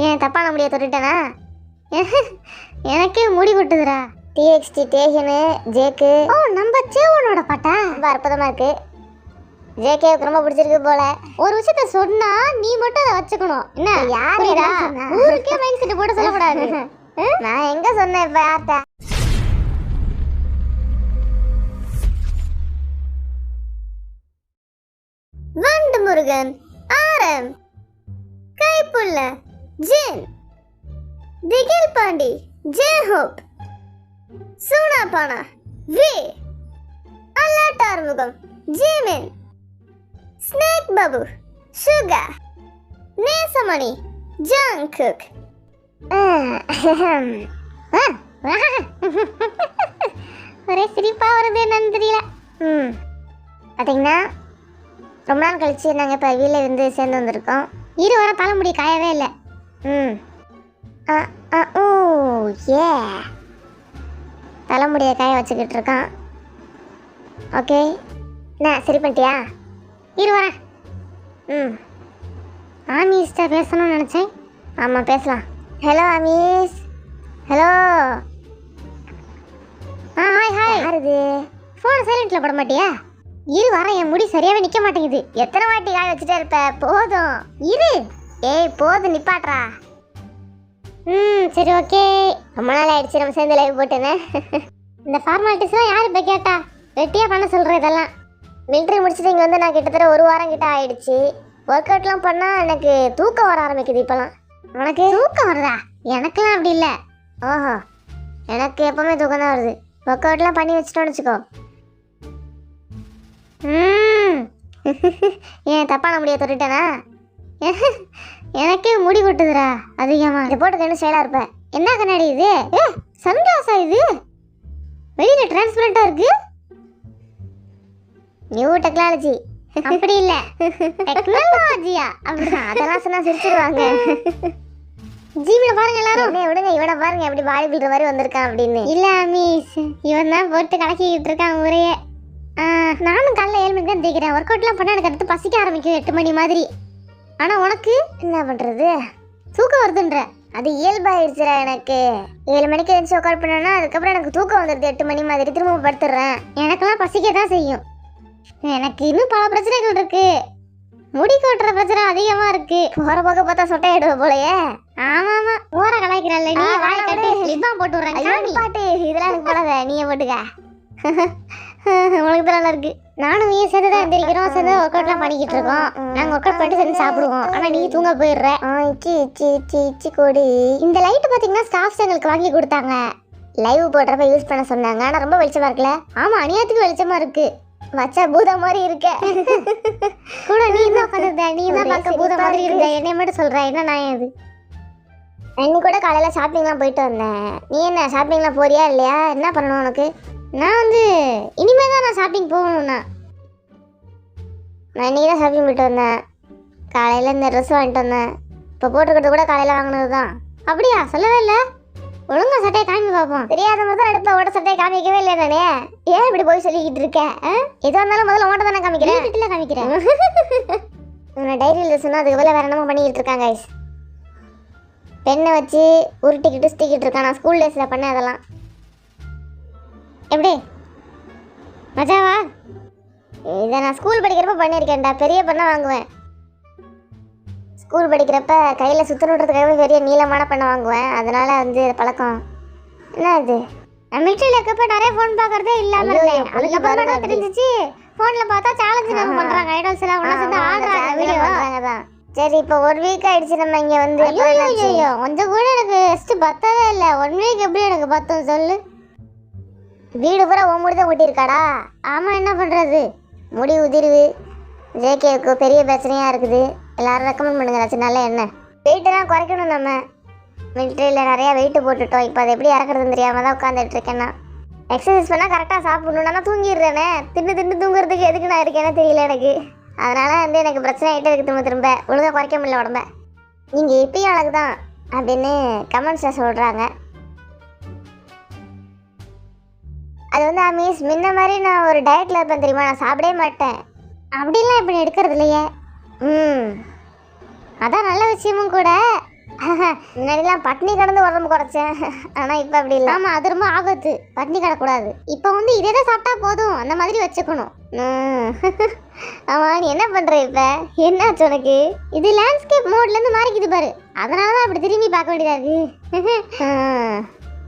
ஏன் தப்பான முடிய தொட்டுட்டேனா? எனக்கே முடி கொட்டுதுடா. TXT station ஜேக்கு. ஓ, நம்ம சேவனோட பாட்டா ரொம்ப அற்புதமா இருக்கு. ஜேகே ரொம்ப பிடிச்சிருக்கு போல. ஒரு விஷயத்த சொன்னா நீ மட்டும் அதை வச்சுக்கணும். என்ன யாருடா ஊருக்கே மைண்ட் செட் போட்டு சொல்லக்கூடாது. நான் எங்க சொன்னேன் இப்ப யார்ட்ட? வண்டு முருகன் ஆரம் கைப்புள்ள ஜென் திகில் பாண்டி ஜெஹோப் சூனாபானா வி அல்லாட்டார்முகம் Jimin snake Babu Suga Nesamani Jungkook. ஒரே சிரிப்பா வருது என்னன்னு தெரியல. பார்த்தீங்கன்னா ரொம்ப நாள் கழிச்சு நாங்கள் இப்போ வீட்டில் வந்து சேர்ந்து வந்திருக்கோம். வர தலைமுடி காயவே இல்லை. ஓ ஏ தலைமுடியை காய வச்சுக்கிட்டு இருக்கான். ஓகே, நான் சரி பண்ணிட்டியா? வரேன். ஆமீஸ்ட்ட பேசணும்னு நினச்சேன். ஆமாம், பேசலாம். ஹலோ ஆமீஸ். ஹலோ. Hi hi. யாருது? ஃபோனை சைலண்ட்டில் போட மாட்டியா? வரேன். என் முடி சரியாகவே நிற்க மாட்டேங்குது. எத்தனை வாட்டி காய வச்சுட்டே இருப்ப? போதும் ஏய் போதும், நிப்பாட்றா. சரி ஓகே. ரொம்ப நாள் ஆயிடுச்சு நம்ம சேர்ந்து லைவ் போட்டேன்னு. இந்த ஃபார்மாலிட்டிஸ்லாம் யார் இப்போ கேட்டா? வெட்டியாக பண்ண சொல்கிறேன் இதெல்லாம். மிலிட்ரி முடிச்சுட்டு இங்கே வந்து நான் கிட்டத்தட்ட 1 வாரம் கிட்ட ஆயிடுச்சு. ஒர்க் அவுட்லாம் பண்ணால் எனக்கு தூக்கம் வர ஆரம்பிக்குது இப்போலாம். உனக்கு தூக்கம் வருதா? எனக்குலாம் அப்படி இல்லை. ஓஹோ, எனக்கு எப்போவுமே தூக்கம் தான் வருது. ஒர்க் அவுட்லாம் பண்ணி வச்சுட்டோன்னு வச்சுக்கோ. ஏன் தப்பான முடிய தொட்டுட்டேனா? எனக்கே முடி கொட்டுதுடா அதிகமா. இதை போட்டு என்ன ஸ்டைலா இருப்ப? என்ன கண்ணாடி இது? சன்கிளாஸா இது? வெளியில டிரான்ஸ்பரண்டா இருக்கு. New technology. அப்படி இல்ல, டெக்னாலஜியா? அப்படிதான். அதெல்லாம் சொன்னா சிரிச்சிடுவாங்க. ஜிம்ல பாருங்க எல்லாரும். என்ன விடுங்க, இவனை பாருங்க எப்படி பாடி பில்டர் மாதிரி வந்திருக்கான் அப்படின்னு. இல்ல மிஸ், இவன் தான் போட்டு கலக்கிக்கிட்டு இருக்கான் ஊரையே. நானும் காலைல 7 மணிக்கு தான் தேய்க்கிறேன். ஒர்க் அவுட்லாம் பண்ணால் எனக்கு அடுத்து பசிக்க ஆரம்பிக்கும் 8 மணி மாதிரி. ஆனால் உனக்கு என்ன பண்ணுறது? தூக்கம் வருதுன்ற. அது இயல்பாயிடுச்சுடா எனக்கு. 7 மணிக்கு எழுந்துச்சு ஒர்க் அவுட் பண்ணேன்னா அதுக்கப்புறம் எனக்கு தூக்கம் வந்துடுது 8 மணி மாதிரி. திரும்ப படுத்துடுறேன். எனக்கெல்லாம் பசிக்க தான் செய்யும். எனக்கு இன்னும் பல பிரச்சனைகள் இருக்கு. முடி கொட்டுற பிரச்சனை அதிகமாக இருக்கு. போகிற போக பார்த்தா சொட்டையிடுவ போலையே. ஆமாம், ஓர கலாய்க்கிறல்ல நீ. வாயை கட்டு, லிப்பாம் போட்டு விட்றேன். பாட்டு இதெல்லாம் எனக்கு போடாத, நீயே போட்டுக்க. உனக்கு தான் நல்லா இருக்கு. நானும் நீ சேர்ந்து தான் எந்திரிக்கிறோம், சேர்ந்து ஒர்க் அவுட்லாம் பண்ணிக்கிட்டு இருக்கோம். நாங்கள் ஒர்க் அவுட் பண்ணிட்டு சேர்ந்து சாப்பிடுவோம். ஆனால் நீ தூங்க போயிடுற. இச்சி கொடு. இந்த லைட்டு பார்த்தீங்கன்னா ஸ்டாஃப்ஸ் எங்களுக்கு வாங்கி கொடுத்தாங்க. லைவ் போடுறப்ப யூஸ் பண்ண சொன்னாங்க. ஆனால் ரொம்ப வெளிச்சமாக இருக்குல்ல? ஆமாம், அநியாயத்துக்கு வெளிச்சமாக இருக்கு. வச்சா பூதம் மாதிரி இருக்க. கூட நீ தான் உட்காந்துருந்த, நீ தான் பார்க்க பூதம் மாதிரி இருந்த. என்னை மட்டும் சொல்ற, என்ன நான் அது? அன்னி கூட காலையில் ஷாப்பிங்லாம் போயிட்டு வந்தேன். நீ என்ன ஷாப்பிங்லாம் போறியா இல்லையா? என்ன பண்ணணும் உனக்கு? நான் வந்து இனிமேல் தான் நான் ஷாப்பிங் போகணும்ண்ணா. நான் இன்றைக்கி தான் ஷாப்பிங் போயிட்டு வந்தேன். காலையில் இந்த ட்ரெஸ் வாங்கிட்டு வந்தேன். இப்போ போட்டுக்கிட்டு கூட காலையில் வாங்கினது தான். அப்படியா? சொல்லவே இல்லை. ஒழுங்கா சட்டையை காமி பார்ப்போம். தெரியாத மாதிரி தான் எடுப்ப. ஓட்ட சட்டையை காமிக்கவே இல்லை நானே. ஏன் இப்படி போய் சொல்லிக்கிட்டு இருக்கேன்? எதுவாக இருந்தாலும் முதல்ல ஓட்ட தானே காமிக்கிறேன். வீட்டில் காமிக்கிறேன். நான் டைரியில் சொன்னால் அதுக்கு பதில் வேறு என்னமோ பண்ணிக்கிட்டு இருக்காங்க கைஸ். பெண்ணை வச்சு உருட்டிக்கிட்டு சுற்றிக்கிட்டு இருக்கான். நான் ஸ்கூல் டேஸில் பண்ணேன் அதெல்லாம். எப்படி மஜாவா? இதை நான் ஸ்கூல் படிக்கிறப்ப பண்ணியிருக்கேன்டா. பெரிய பண்ணை வாங்குவேன். ஸ்கூல் படிக்கிறப்ப கையில் சுற்றணுன்றதுக்காகவே பெரிய நீளமான பண்ணை வாங்குவேன். அதனால வந்து பழக்கம். என்ன இது? நான் மிலிட்ரியில் இருக்கப்ப நிறைய ஃபோன் பார்க்கறதே இல்லாமல் இருந்தேன். அதுக்கப்புறம் தான் தெரிஞ்சிச்சு ஃபோனில் பார்த்தா சேலஞ்சு நம்ம பண்ணுறாங்க. ஐடல்ஸ் எல்லாம் ஒன்றா சேர்ந்து ஆடுறாங்க, வீடியோ பண்ணுறாங்க தான். சரி, இப்போ 1 வீக் ஆயிடுச்சு நம்ம இங்கே வந்து. ஐயோ, கொஞ்சம் கூட எனக்கு ஃபஸ்ட்டு பத்தவே இல்லை. 1 வீக் எப்படி எனக்கு பத்தும் சொல்லு? வீடு பூரா உன் முடி தான் ஊட்டியிருக்காடா. ஆமாம், என்ன பண்ணுறது? முடி உதிர்வு ஜேகேவுக்கு பெரிய பிரச்சனையாக இருக்குது. எல்லோரும் ரெக்கமெண்ட் பண்ணுங்க. ரச்சனால என்ன வெயிட்டெல்லாம் குறைக்கணும். நம்ம மிலிட்ரியில் நிறையா வெயிட்டு போட்டுட்டோம். இப்போ அதை எப்படி இறக்குறதுன்னு தெரியாமல் தான் உட்காந்துட்டு இருக்கேன்னா. எக்ஸசைஸ் பண்ணால் கரெக்டாக சாப்பிடணும். நான் தூங்கிடுறேனே. தின்னு தூங்குறதுக்கு எதுக்கு நான் இருக்கேனே தெரியல எனக்கு. அதனால் வந்து எனக்கு பிரச்சனை ஆகிட்டே இருக்குது. திரும்ப ஒழுங்காக குறைக்க முடியல உடம்ப. நீங்கள் இப்பயும் அழகு தான் அப்படின்னு கமெண்ட்ஸில் சொல்கிறாங்க. அது வந்து மிஸ் முன்ன மாதிரி நான் ஒரு டயட்டில் இருப்பேன் தெரியுமா? நான் சாப்பிடவே மாட்டேன். அப்படிலாம் இப்படி எடுக்கிறது இல்லையே. அதான் நல்ல விஷயமும் கூட. முன்னாடிலாம் பட்னி கடந்து உடம்பு குறைச்சேன், ஆனா இப்ப அப்படி இல்லை. ஆமா, அது ரொம்ப ஆபத்து, பட்னி கிடக்கூடாது. இப்ப வந்து இதே தான் சாப்பிட்டா போதும், அந்த மாதிரி வச்சுக்கணும். ஆமா, நீ என்ன பண்ற இப்ப? என்னாச்சு உனக்கு? இது லேண்ட்ஸ்கேப் மோட்ல இருந்து மாறிக்குது பாரு, அதனாலதான் அப்படி திரும்பி பார்க்க வேண்டியதா இருக்கு.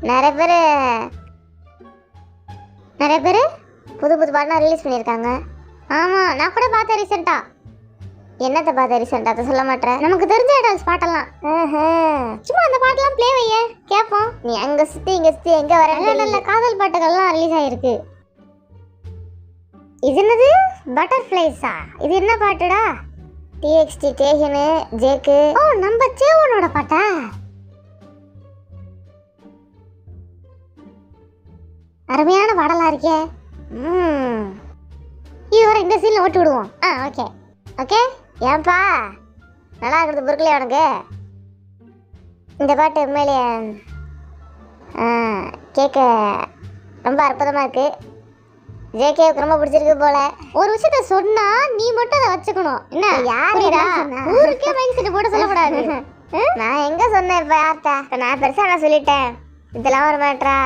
நிறைய பேர் புது புது பாட்டுலாம் ரிலீஸ் பண்ணியிருக்காங்க. ஆமா, நான் கூட பார்த்தேன் ரீசெண்டா. என்னத்தை பார்த்த ரீசெண்டா? அதை சொல்ல மாட்டேன். நமக்கு தெரிஞ்ச ஐடல்ஸ் பாட்டெல்லாம். சும்மா அந்த பாட்டெல்லாம் ப்ளே வைய கேட்போம். நீ அங்க சுத்தி இங்க சுத்தி எங்க வர? நல்ல காதல் பாட்டுகள்லாம் ரிலீஸ் ஆயிருக்கு. இது என்னது? பட்டர்ஃப்ளைஸா? இது என்ன பாட்டுடா? டிஎக்ஸ்டி டேஹனு ஜேக்கு. ஓ, நம்ம சேவனோட பாட்டா? அருமையான பாடலா இருக்கே. இது இந்த சீன்ல ஓட்டு விடுவோம். Okay okay. ஏன்பா நல்லா இருக்கிறது பொருட்களே உனக்கு? இந்த பாட்டு உண்மையிலேயே கேட்க ரொம்ப அற்புதமாக இருக்கு. ஜேகேவுக்கு ரொம்ப பிடிச்சிருக்கு போல. ஒரு விஷயத்த சொன்னா நீ மட்டும் அதை வச்சுக்கணும். என்ன யாருடா? ஊருக்கே மைக் செட் போட்டு சொல்லக்கூடாது. நான் எங்க சொன்னேன் இப்போ யார்கிட்ட? இப்போ நான் பெருசாக நான் சொல்லிட்டேன், இதெல்லாம் ஒரு மேட்ரா?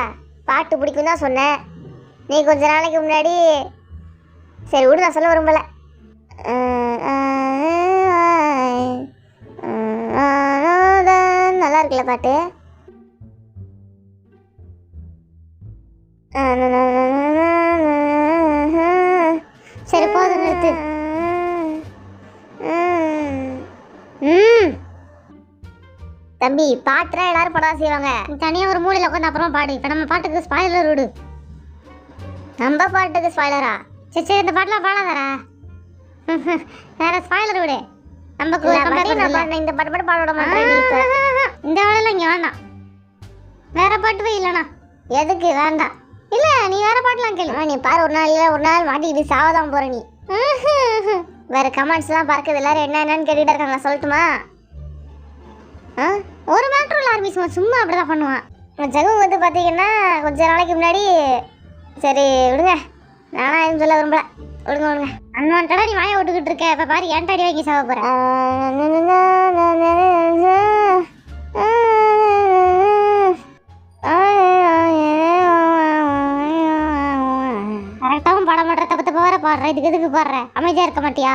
பாட்டு பிடிக்கும் தான் சொன்னேன். நீ கொஞ்ச நாளைக்கு முன்னாடி சரி விடு, நான் சொல்ல விரும்பல. நல்லா இருக்குல்ல பாட்டு? சரி போதும், நிறுத்து. தம்பி, பாட்டுலாம் எல்லாரும் படம் செய்வாங்க, தனியாக ஒரு மூலையில் உட்காந்து அப்புறமா பாடு. இப்போ நம்ம பாட்டுக்கு ஸ்பாயிலர் விடு. நம்ம பாட்டுக்கு ஸ்பாயிலரா? சரி, இந்த பாட்டுலாம் பாடாதாரா? வேற ஸ்பாயிலர் விடு. நமக்கு இந்த பாட்டு மட்டும் பாட விட மாட்டேன். இந்த வேலையில இங்கே வேண்டாம், வேற பாட்டு போய் இல்லைண்ணா. எதுக்கு வேண்டாம்? இல்லை, நீ வேற பாட்டுலாம் கேளு. நீ பாரு, ஒரு நாள் இல்லை ஒரு நாள் மாட்டிக்கிட்டு சாவதான் போற நீ. வேற கமெண்ட்ஸ்லாம் பறக்குது, எல்லாரும் என்னன்னு கேட்டுட்டு இருக்காங்க, சொல்லட்டுமா? ஒரு மேட்ரு இல்லை ஆரம்பிச்சுமா, சும்மா அப்படிதான் பண்ணுவான். ஜெகம் வந்து பார்த்தீங்கன்னா கொஞ்ச நாளைக்கு முன்னாடி, சரி விடுங்க, நானா எதுவும் சொல்ல விரும்பல, விடுங்க விடுங்க. அன்வான்டா நீ வாயை விட்டுக்கிட்டு இருக்க. இப்போ பாரு, ஏன்டாடி வாங்கி சாவ போற. கரெக்டாகவும் பாட மாட்டேற, தப்பு தப்பு வேற பாடுற. இதுக்கு எதுக்கு பாடுற? அமைதியாக இருக்க மாட்டியா?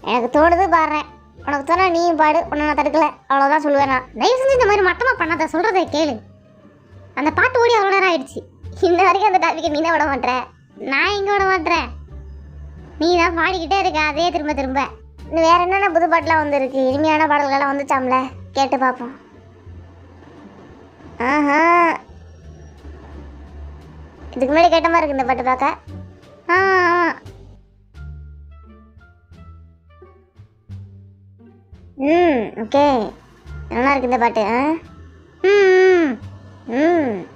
எனக்கு தோணுது பாடுறேன், உனக்கு தோணா நீயும் பாடு, உன்னை நான் தடுக்கல, அவ்வளோதான் சொல்லுவேன். நான் தயவு செஞ்சு இந்த மாதிரி மட்டமாக பண்ணாத, சொல்கிறத கேளு. அந்த பாட்டு ஓடி அவ்வளோ நேரம் ஆயிடுச்சு, இன்ன வரைக்கும் அந்த டாபிக்கை நீ தான் விட மாட்டேற. நான் எங்கே விட மாட்டேறேன், நீ தான் பாடிக்கிட்டே இருக்க அதே திரும்ப திரும்ப. இன்னும் வேற என்னென்ன புது பாட்டுலாம் வந்துருக்கு, இனிமையான பாடல்கள்லாம் வந்துச்சாம்ல, கேட்டு பார்ப்போம். இதுக்கு முன்னாடி கேட்ட மாதிரி இருக்கு இந்த பாட்டு பார்க்க. ஓகே, நல்லா இருக்கு இந்த பாட்டு.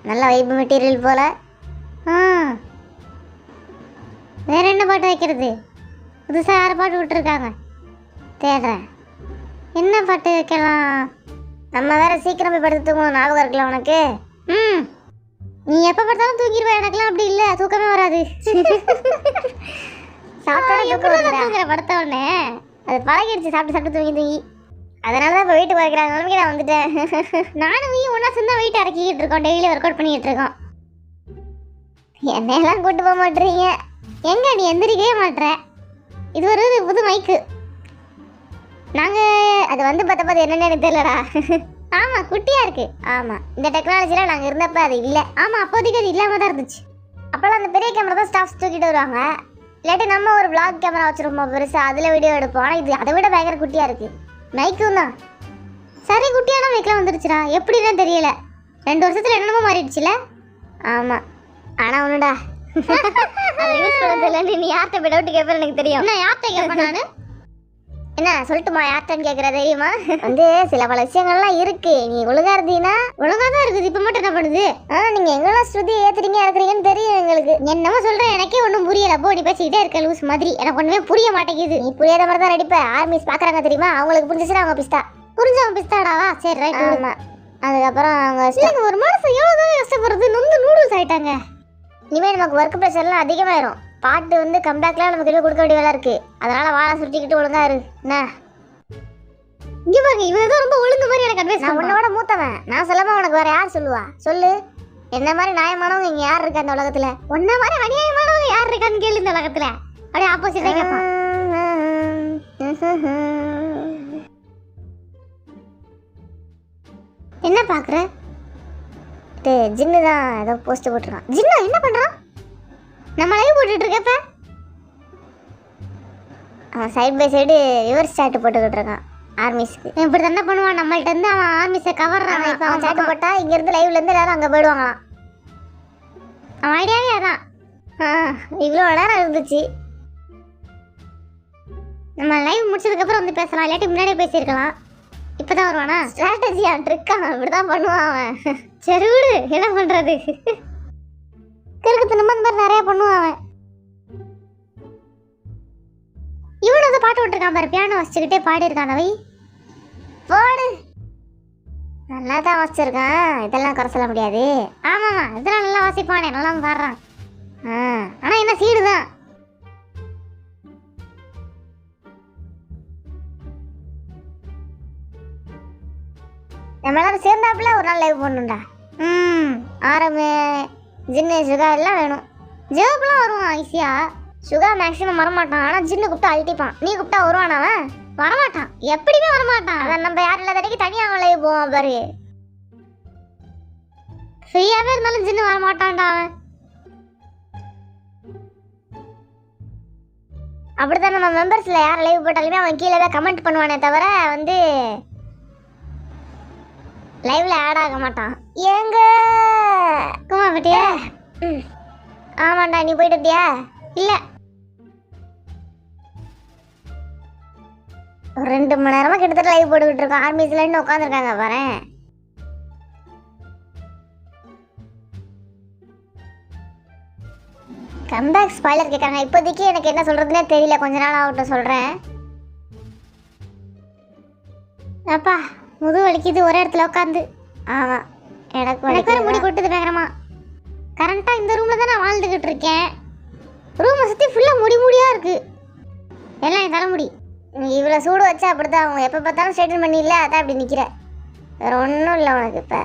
நல்ல வைப் மெட்டீரியல் போல. வேற என்ன பாட்டு வைக்கிறது? புதுசாக யார் பாட்டு விட்டுருக்காங்க, தேடுறேன். என்ன பாட்டு வைக்கலாம்? நம்ம வேற சீக்கிரம் போய் படுத்து தூங்கணும், ஞாபகம் இருக்குல்ல உனக்கு? நீ எப்போ படுத்தாலும் தூங்கிடுவேன், எனக்குலாம் அப்படி இல்லை, தூக்கமே வராது. சாப்பிட்டா படுத்த உடனே அது பழகிடுச்சு, சாப்பிட்டு சாப்பிட்டு தூங்கி தூங்கி. அதனால தான் இப்போ வெயிட் குறைக்கிறாங்க நிலைமைக்கு நான் வந்துட்டேன். நானும் ஒன்றா சேர்ந்தா வெயிட் இறக்கிக்கிட்டு இருக்கோம், டெய்லி ஒர்க் அவுட் பண்ணிக்கிட்டு இருக்கோம். என்னையெல்லாம் கூட்டு போக மாட்டேறீங்க. எங்க நீ எந்திரிக்கவே மாட்டேற. இது ஒரு புது மைக்கு. நாங்கள் அது வந்து பார்த்த என்னென்னு எனக்கு தெரியலடா. ஆமாம், குட்டியாக இருக்குது. ஆமாம், இந்த டெக்னாலஜிலாம் நாங்கள் இருந்தப்போ அது இல்லை. ஆமாம், அப்போதைக்கு அது இல்லாமல் தான் இருந்துச்சு. அப்போல்லாம் அந்த பெரிய கேமரா தான் ஸ்டாஃப்ஸ் தூக்கிட்டு வருவாங்க, இல்லாட்டி நம்ம ஒரு vlog கேமரா வச்சுருப்போம் பெருசாக, அதில் வீடியோ எடுப்போம். ஆனால் இது அதை விட பயங்கர குட்டியாக இருக்குது. மைக்கும் தான் சரி, குட்டியான மைக்கெலாம் வந்துருச்சுடா, எப்படின்னு தெரியல. 2 வருஷத்தில் என்னமோ மாறிடுச்சுல. ஆமாம், ஆனால் ஒன்றுடா, அதை யூஸ் பண்ண தெரியல. நீ யார்கிட்ட போய் டவுட் கேட்பேன்னு எனக்கு தெரியும். என்ன யார்கிட்ட கேட்பேன் நான்? என்ன சொல்லட்டுமா, யார்கிட்டன்னு கேட்குற தெரியுமா? வந்து சில பல விஷயங்கள்லாம் இருக்கு, நீ ஒழுங்கா இருந்தீங்கன்னா. ஒழுங்கா தான் இருக்குது, இப்போ மட்டும் என்ன பண்ணுது? நீங்க எங்கெல்லாம் ஸ்ருதி ஏத்துறீங்க இறக்குறீங்கன்னு தெரியும் எங்களுக்கு. என்னமோ சொல்றேன், எனக்கே ஒன்றும் புரியல. போ, நீ பேசிக்கிட்டே இருக்க லூஸ் மாதிரி, எனக்கு ஒன்றுமே புரிய மாட்டேங்குது. நீ புரியாத மாதிரி தான் நடிப்ப. ஆர்மிஸ் பாக்குறாங்க தெரியுமா, அவங்களுக்கு புரிஞ்சிச்சுன்னா அவங்க பிஸ்தா. புரிஞ்சவங்க பிஸ்தாடாவா? சரி ரைட். ஆமா, அதுக்கப்புறம் அவங்க ஒரு மாதம் எவ்வளோதான் கஷ்டப்படுறது, நொந்து நூடுல்ஸ் ஆயிட்டாங்க. இனிமேல் நமக்கு ஒர்க் ப்ரெஷர்லாம் அதிகமாயிரும். பாட்டு வந்து கம்பேக்லாம் நமக்கு கொடுக்க வேண்டிய வேலை இருக்கு, அதனால வாழை சுட்டிக்கிட்டு ஒழுங்கா இரு. என்ன இங்கே பாருங்க இவன் ஏதோ ரொம்ப ஒழுங்கு மாதிரி எனக்கு அட்வைஸ். நான் உன்னோட மூத்தவன், நான் சொல்லாம உனக்கு வேற யார் சொல்லுவா சொல்லு. என்ன மாதிரி நியாயமானவங்க இங்க யார் இருக்கா இந்த உலகத்துல? உன்ன மாதிரி அநியாயமானவங்க யார் இருக்கான்னு கேளு இந்த உலகத்துல. அப்படியே ஆப்போசிட்டா கேட்பான். என்ன பாக்குற? ஜின்னு தான் ஏதோ போஸ்ட் போட்டுருக்கான். ஜின்னா என்ன பண்றான்? நம்ம லைவ் போட்டுட்டு இருக்கப்ப அவன் side by side reverse chat போட்டுக்கிட்டு இருக்கான் ஆர்மிஸ்க்கு. இப்படி தானே பண்ணுவான் நம்மள்ட்ட இருந்து அவன் ஆர்மிஸை கவர்றான். இப்போ அவன் சாட்டு போட்டா இங்க இருந்து லைவ்ல இருந்து எல்லாரும் அங்க போயிடுவாங்களாம். அவன் ஐடியாவே அதான். இவ்வளோ நேரம் இருந்துச்சு. நம்ம லைவ் முடிச்சதுக்கு அப்புறம் வந்து பேசலாம், இல்லாட்டி முன்னாடியே பேசியிருக்கலாம். இப்பதான் வருவானா? ஸ்ட்ராட்டஜியா ட்ரிக்கான், இப்படிதான் பண்ணுவான் அவன். சரி விடு, என்ன பண்றது? கிறுக்கு நம்ம இந்த மாதிரி நிறைய பண்ணுவான் அவன். இவனு அதை பாட்டு விட்டுருக்கான் பாரு, பியானோ வச்சுக்கிட்டே பாடி இருக்கான். அவை பாடு நல்லா தான் வாசிச்சிருக்கான், இதெல்லாம் குறை சொல்ல முடியாது. ஆமாம்மா இதெல்லாம் நல்லா வாசிப்பானே, நல்லா பாடுறான். ஆனா என்ன சீடு தான். நம்ம எல்லாரும் சேர்ந்தாப்புல ஒரு நாள் லைவ் பண்ணணும்டா. ஆரம்பு ஜின்னு சுகா எல்லாம் வேணும். ஜேவப்பெல்லாம் வருவான் ஈஸியா. சுகா மேக்ஸிமம் வரமாட்டான், ஆனால் ஜின்னு கூப்பிட்டா அழட்டிப்பான். நீ கூப்பிட்டா வருவான் அவன்? வரமாட்டான், எப்படியுமே வரமாட்டான். அதான் நம்ம யாரும் இல்லாத அன்னைக்கு தனியாக லைவ் போவான் பாரு. ஃப்ரீயாகவே இருந்தாலும் ஜின்னு வரமாட்டான்டா அவன். அப்படித்தான் நம்ம மெம்பர்ஸில் யார் லைவ் போட்டாலுமே அவன் கீழே தான் கமெண்ட் பண்ணுவானே தவிர வந்து லைவ்ல ஆட் ஆக மாட்டான். ஏங்க குமா பட்டியா? ஆமாண்டா, நீ போயிட்டு வந்தியா? இல்லை, ஒரு 2 மணி நேரமா கிட்டத்தட்ட லைவ் போட்டுக்கிட்டு இருக்கோம். ஆர்மிஸ்ல இருந்து உட்காந்துருக்காங்க பாரு. கம்பேக் ஸ்பாய்லர் கேட்குறாங்க. இப்போதைக்கு எனக்கு என்ன சொல்றதுன்னே தெரியல, கொஞ்ச நாள் ஆகட்டும் சொல்றேன். அப்பா முது வலிக்குது ஒரே இடத்துல உட்காந்து. ஆமா எனக்கு வேற முடி கொட்டுது பயங்கரமா. கரண்டா இந்த ரூம்ல தான் நான் வாழ்ந்துகிட்டு இருக்கேன். ரூமை சுத்தி ஃபுல்லா முடி முடியா இருக்கு, எல்லாம் என் தலைமுடி. இவ்வளோ சூடு வச்சா அப்படிதான் அவங்க எப்போ பார்த்தாலும் ஸ்ட்ரைட்டன் பண்ணி இல்லை, அதான் அப்படி நிற்கிற. வேற ஒன்றும் இல்லை உனக்கு. இப்போ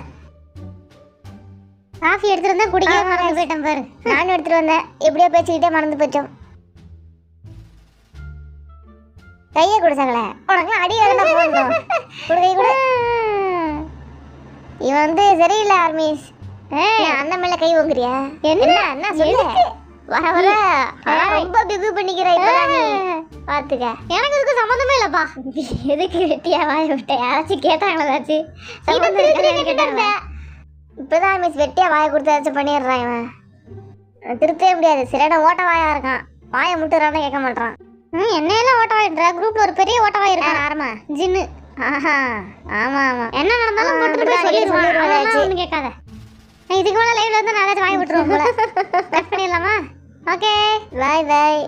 காஃபி எடுத்துட்டு வந்தா குடிக்க மறந்து போயிட்டேன் பாரு. நானும் எடுத்துட்டு வந்தேன், எப்படியோ பேச்சுக்கிட்டே மறந்து போச்சோம். கையை குடிச்சாங்களே உனக்கு அடி வேலை போகணும். குடுக்கை கூட இவன் வந்து சரியில்லை ஆர்மிஸ். அண்ணன் மேல கை வாங்குறியா? என்ன சொல்லு வர வர ரொம்ப பிகு பண்ணிக்கிற. இப்ப பாத்துக்க, எனக்கு இதுக்கு சம்மந்தமே இல்லப்பா. எதுக்கு வெட்டியா வாய விட்ட? யாராச்சும் கேட்டாங்களா? ஏதாச்சும் இப்பதான் ஆர்மிஸ் வெட்டியா வாயை கொடுத்து ஏதாச்சும் பண்ணிடுறான். இவன் திருத்தவே முடியாது, சரியான ஓட்ட வாயா இருக்கான். வாயை முட்டுறான்னு கேட்க மாட்டான். என்னையெல்லாம் ஓட்ட வாயிடுற. குரூப்ல ஒரு பெரிய ஓட்ட வாய் இருக்கான் ஆரமா ஜின்னு. ஆஹா ஆமா ஆமா, என்ன நடந்தாலும் போட்டு போய் சொல்லிடுவான், ஒன்றும் கேட்காத. இதுக்கு மேலே லைவ்ல வந்து நான் ஏதாச்சும் வாங்கி விட்டுருவோம் போல. கட் பண்ணிடலாமா? ஓகே பாய் பாய்.